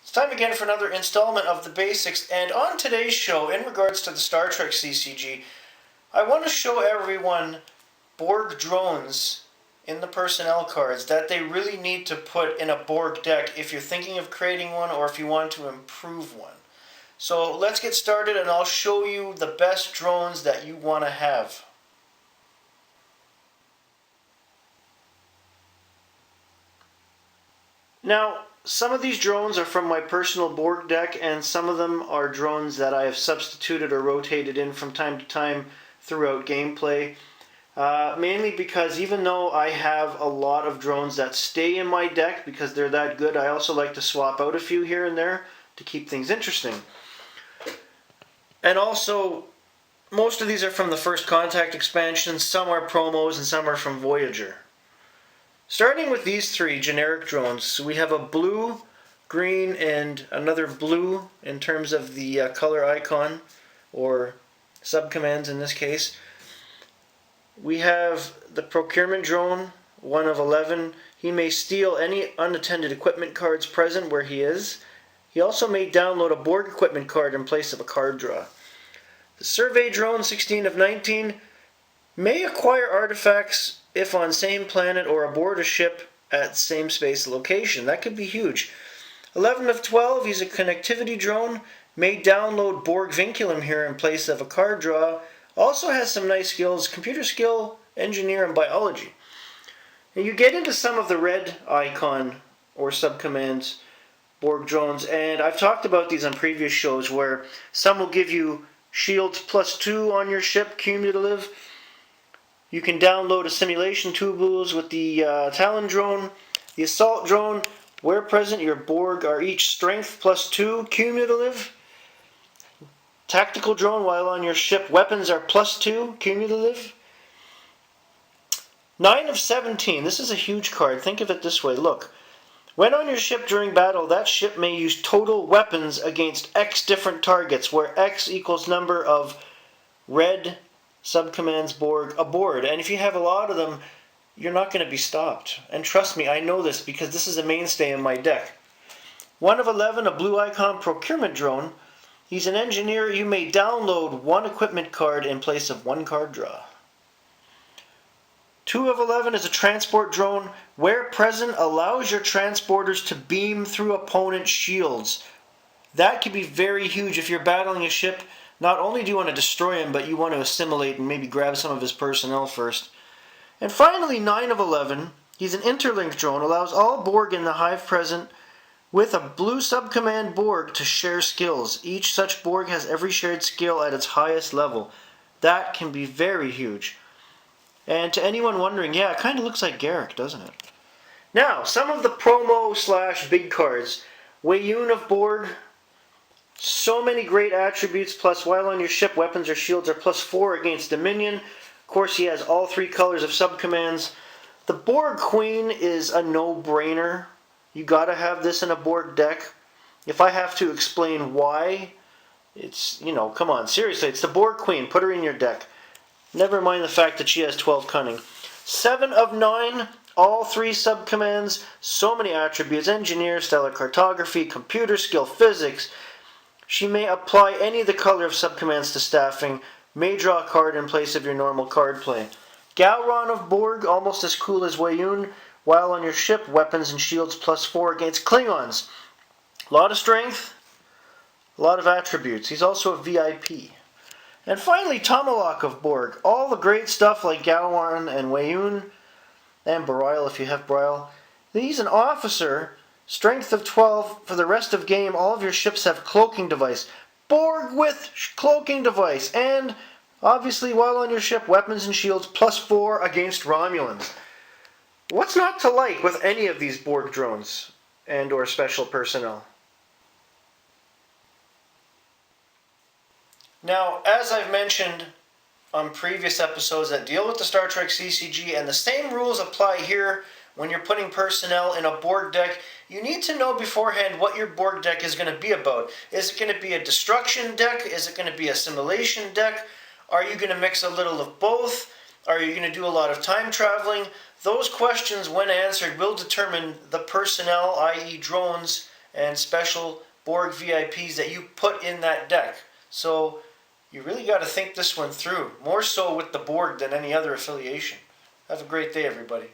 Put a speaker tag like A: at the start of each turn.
A: It's time again for another installment of the basics, and on today's show, in regards to the Star Trek CCG, I want to show everyone Borg drones in the personnel cards that they really need to put in a Borg deck if you're thinking of creating one or if you want to improve one. So let's get started and I'll show you the best drones that you want to have. Now, some of these drones are from my personal Borg deck, and some of them are drones that I have substituted or rotated in from time to time throughout gameplay. Mainly because even though I have a lot of drones that stay in my deck because they're that good, I also like to swap out a few here and there to keep things interesting. And also, most of these are from the First Contact expansion, some are promos, and some are from Voyager. Starting with these three generic drones, so we have a blue, green, and another blue in terms of the color icon, or subcommands in this case. We have the Procurement Drone, 1 of 11. He may steal any unattended equipment cards present where he is. He also may download a Borg equipment card in place of a card draw. The Survey Drone, 16 of 19, may acquire artifacts if on same planet or aboard a ship at same space location. That could be huge. 11 of 12, he's a connectivity drone, may download Borg vinculum here in place of a card draw. Also has some nice skills, computer skill, engineer, and biology. And you get into some of the red icon or subcommands Borg drones, and I've talked about these on previous shows where some will give you shields +2 on your ship, cumulative. You can download a simulation tubules with the Talon drone. The assault drone, where present, your Borg are each strength +2, cumulative. Tactical drone, while on your ship, weapons are +2, cumulative. 9 of 17, this is a huge card. Think of it this way, look. When on your ship during battle, that ship may use total weapons against X different targets, where X equals number of red subcommands Borg aboard. And if you have a lot of them, you're not going to be stopped. And trust me, I know this because this is a mainstay in my deck. 1 of 11, a blue icon Procurement Drone. He's an engineer. You may download 1 equipment card in place of 1 card draw. 2 of 11 is a transport drone. Where present, allows your transporters to beam through opponent shields. That could be very huge if you're battling a ship. Not only do you want to destroy him, but you want to assimilate and maybe grab some of his personnel first. And finally, 9 of 11, he's an Interlinked Drone. Allows all Borg in the hive present with a blue subcommand Borg to share skills. Each such Borg has every shared skill at its highest level. That can be very huge. And to anyone wondering, yeah, it kind of looks like Garrick, doesn't it? Now, some of the promo/big cards. Weyoun of Borg. So many great attributes, plus while on your ship, weapons or shields are +4 against Dominion. Of course, he has all 3 colors of subcommands. The Borg Queen is a no-brainer. You gotta have this in a Borg deck. If I have to explain why, it's, come on, seriously, it's the Borg Queen. Put her in your deck. Never mind the fact that she has 12 cunning. 7 of 9, all 3 subcommands, so many attributes, engineer, stellar cartography, computer skill, physics. She may apply any of the color of subcommands to staffing, may draw a card in place of your normal card play. Gowron of Borg, almost as cool as Weyoun. While on your ship, weapons and shields +4 against Klingons. A lot of strength, a lot of attributes. He's also a VIP. And finally, Tomalak of Borg. All the great stuff like Gowron and Weyoun, and Bareil if you have Bareil. He's an officer, strength of 12. For the rest of game, all of your ships have cloaking device. Borg with cloaking device. And obviously, while on your ship, weapons and shields +4 against Romulans. What's not to like with any of these Borg drones and or special personnel? Now, as I've mentioned on previous episodes that deal with the Star Trek CCG, and the same rules apply here when you're putting personnel in a Borg deck, you need to know beforehand what your Borg deck is going to be about. Is it going to be a destruction deck? Is it going to be a simulation deck? Are you going to mix a little of both? Are you going to do a lot of time traveling? Those questions, when answered, will determine the personnel, i.e. drones, and special Borg VIPs that you put in that deck. So you really got to think this one through, more so with the Borg than any other affiliation. Have a great day, everybody.